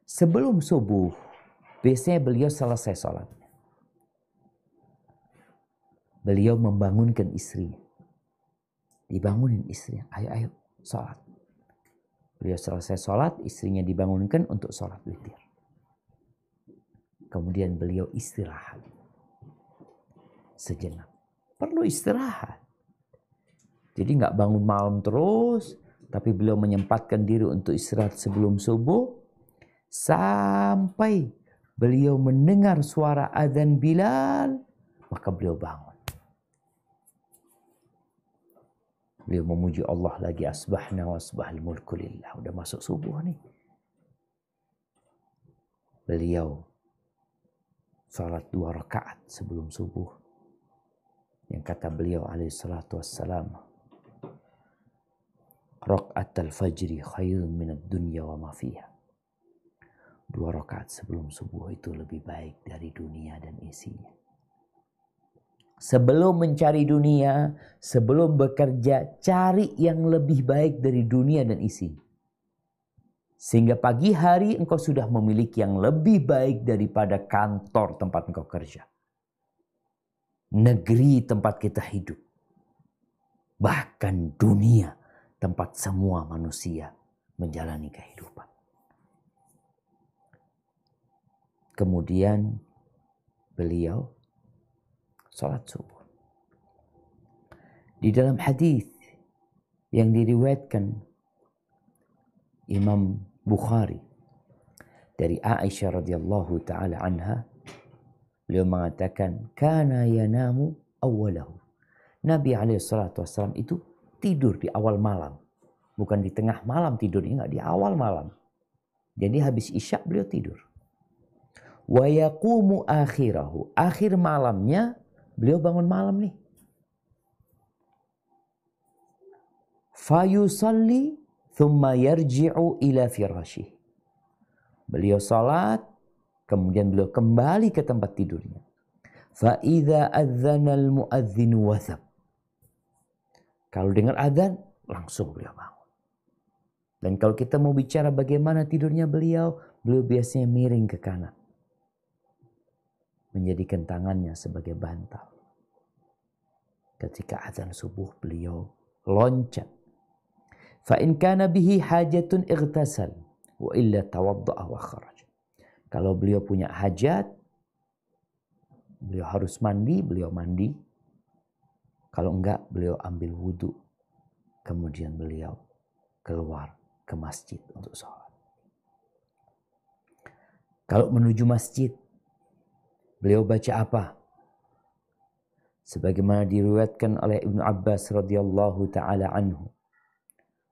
Sebelum subuh, biasanya beliau selesai sholat. Beliau membangunkan istrinya. Dibangunin istrinya, ayo sholat. Beliau selesai sholat, istrinya dibangunkan untuk sholat witir. Kemudian beliau istirahat sejenak. Perlu istirahat. Jadi nggak bangun malam terus, tapi beliau menyempatkan diri untuk istirahat sebelum subuh. Sampai beliau mendengar suara azan Bilal, maka beliau bangun. Beliau memuji Allah lagi, asbahna wa asbahal mulku lillah. Udah masuk subuh nih. Beliau salat 2 rakaat sebelum subuh. Yang kata beliau alaihi salatu wassalam, raka'atul fajri khairun minad dunya wa ma fiha. 2 rakaat sebelum subuh itu lebih baik dari dunia dan isinya. Sebelum mencari dunia, sebelum bekerja, cari yang lebih baik dari dunia dan isinya. Sehingga pagi hari engkau sudah memiliki yang lebih baik daripada kantor tempat engkau kerja. Negeri tempat kita hidup. Bahkan dunia tempat semua manusia menjalani kehidupan. Kemudian beliau salat subuh. Di dalam hadis yang diriwayatkan Imam Bukhari dari Aisyah radhiyallahu taala anha, beliau mengatakan kana yanamu awwalahu. Nabi alaihi salatu wasallam itu tidur di awal malam, bukan di tengah malam tidurnya, enggak, di awal malam. Jadi habis isya beliau tidur. Wa yaqumu akhirahu, akhir malamnya beliau bangun malam nih. Fayusalli thumma yarji'u ila firashih. Beliau salat, kemudian beliau kembali ke tempat tidurnya. Fa idza adzana al-muadzin wathab. Kalau dengar azan, langsung beliau bangun. Dan kalau kita mau bicara bagaimana tidurnya beliau biasanya miring ke kanan. Menjadikan tangannya sebagai bantal. Ketika azan subuh beliau loncat. Fa in kana bihi hajatun ightasal wa illa tawadda'a wa kharaj. Kalau beliau punya hajat, beliau harus mandi, beliau mandi. Kalau enggak, beliau ambil wudu. Kemudian beliau keluar ke masjid untuk sholat. Kalau menuju masjid, beliau baca apa? Sebagaimana diriwayatkan oleh Ibnu Abbas radhiyallahu taala anhu.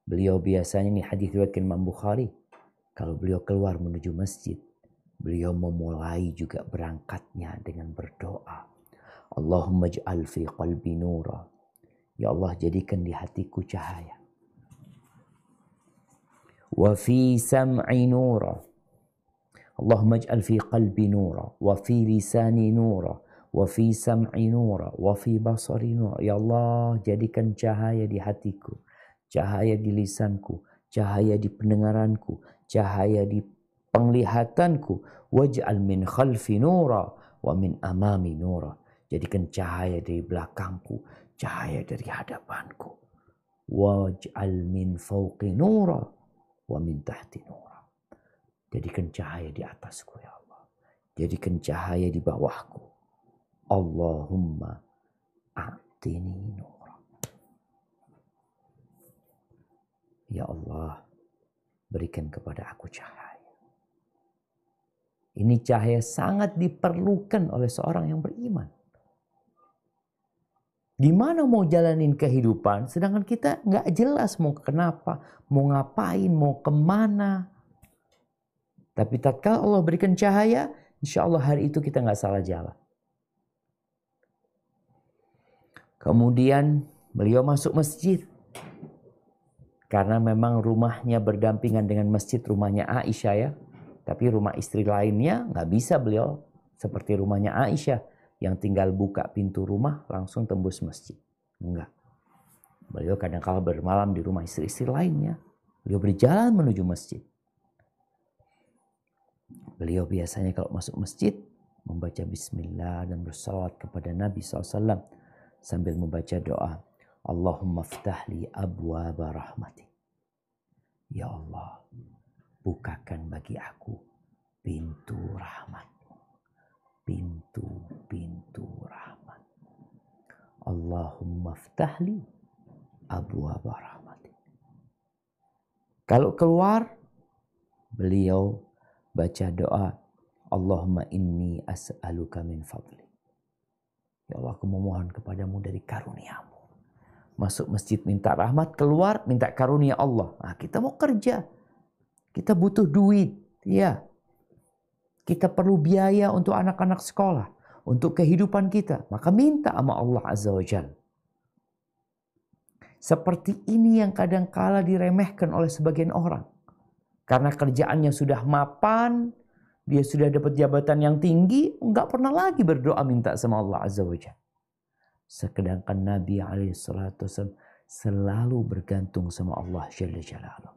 Beliau biasanya, ini hadis riwayat Imam Bukhari, kalau beliau keluar menuju masjid, beliau memulai juga berangkatnya dengan berdoa. Allahumma ij'al fi qalbi nura. Ya Allah, jadikan di hatiku cahaya. Wa fi sam'i nura. Allahumma ij'al fi qalbi nura. Wa fi lisani nura. Wa fi sam'i nura. Wa fi basari nura. Ya Allah, jadikan cahaya di hatiku. Cahaya di lisanku, cahaya di pendengaranku, cahaya di penglihatanku. Waj'al min khalfi nura wa min amami nura. Jadikan cahaya dari belakangku, cahaya dari hadapanku. Waj'al min fawqi nura wa min tahti nura. Jadikan cahaya di atasku ya Allah. Jadikan cahaya di bawahku. Allahumma a'tini nura. Ya Allah, berikan kepada aku cahaya. Ini cahaya sangat diperlukan oleh seorang yang beriman. Gimana mau jalanin kehidupan, sedangkan kita nggak jelas mau kenapa, mau ngapain, mau kemana. Tapi tatkala Allah berikan cahaya, insya Allah hari itu kita nggak salah jalan. Kemudian beliau masuk masjid. Karena memang rumahnya berdampingan dengan masjid, rumahnya Aisyah ya. Tapi rumah istri lainnya nggak bisa beliau seperti rumahnya Aisyah. Yang tinggal buka pintu rumah langsung tembus masjid. Enggak. Beliau kadang-kala bermalam di rumah istri-istri lainnya. Beliau berjalan menuju masjid. Beliau biasanya kalau masuk masjid membaca bismillah dan bersalawat kepada Nabi SAW sambil membaca doa. Allahumma ftahli abwaba rahmati. Ya Allah, bukakan bagi aku pintu rahmat-Mu. Pintu-pintu rahmat. Allahumma ftahli abwaba rahmati. Kalau keluar, beliau baca doa, Allahumma inni as'aluka min fadli. Ya Allah, aku memohon kepadamu dari karunia-Mu. Masuk masjid minta rahmat, keluar minta karunia Allah. Nah, kita mau kerja. Kita butuh duit. Ya. Kita perlu biaya untuk anak-anak sekolah. Untuk kehidupan kita. Maka minta sama Allah Azza wa Jalla. Seperti ini yang kadang-kala diremehkan oleh sebagian orang. Karena kerjaannya sudah mapan, dia sudah dapat jabatan yang tinggi, enggak pernah lagi berdoa minta sama Allah Azza wa Jalla. Sedangkan Nabi SAW selalu bergantung sama Allah Jalla Jalaluhu.